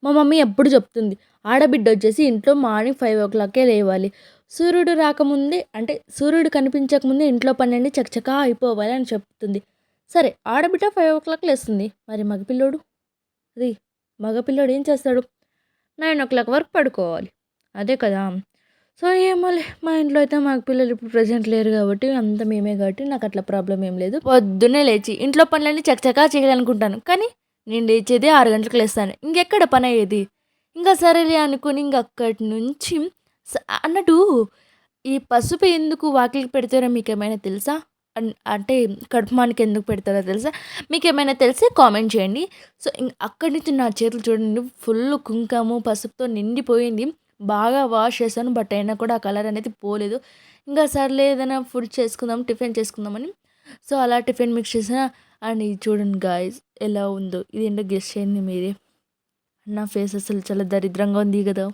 మా మమ్మీ ఎప్పుడు చెప్తుంది, ఆడబిడ్డొచ్చేసి ఇంట్లో మార్నింగ్ 5:00కే లేవాలి. సూర్యుడు రాకముందే అంటే సూర్యుడు కనిపించకముందే ఇంట్లో పనులన్నీ చకచకా అయిపోవాలి అని చెప్తుంది. సరే ఆడబిడ్డ 5:00 లేస్తుంది. మరి మగపిల్లోడు? అది మగపిల్లోడు ఏం చేస్తాడు? 9:00 వరకు పడుకోవాలి. అదే కదా! సో, ఏమోలే మా ఇంట్లో అయితే మగపిల్లలు ఇప్పుడు ప్రెజెంట్ లేరు కాబట్టి అంతా మేమే కాబట్టి నాకట్లా ప్రాబ్లమ్ ఏం లేదు. పొద్దున్నే లేచి ఇంట్లో పనులన్నీ చకచకా చేయాలనుకుంటాను. కానీ నేను లేచేదే 6 గంటలకు లేస్తాను. ఇంకెక్కడ పనయ్యేది? ఇంక సరేలే అనుకోని ఇంక అక్కడి నుంచి స అన్నట్టు ఈ పసుపు ఎందుకు వాకిలికి పెడతారో మీకేమైనా తెలుసా? అంటే కడుపుమానికి ఎందుకు పెడతారో తెలుసా? మీకేమైనా తెలిస్తే కామెంట్ చేయండి. సో, అక్కడి నుంచి నా చేతులు చూడండి ఫుల్లు కుంకుమ, పసుపుతో నిండిపోయింది. బాగా వాష్ చేశాను. బట్ అయినా కూడా ఆ కలర్ అనేది పోలేదు. ఇంకా సర్లే ఏదైనా ఫుడ్ చేసుకుందాం, టిఫిన్ చేసుకుందామని సో, అలా టిఫిన్ మిక్స్ చేసా. అండ్ ఇది చూడండి గాయ్స్ ఎలా ఉందో. ఇదేంటో గెస్ చేయండి మీరే. నా ఫేస్ అసలు చాలా దరిద్రంగా ఉంది కదా!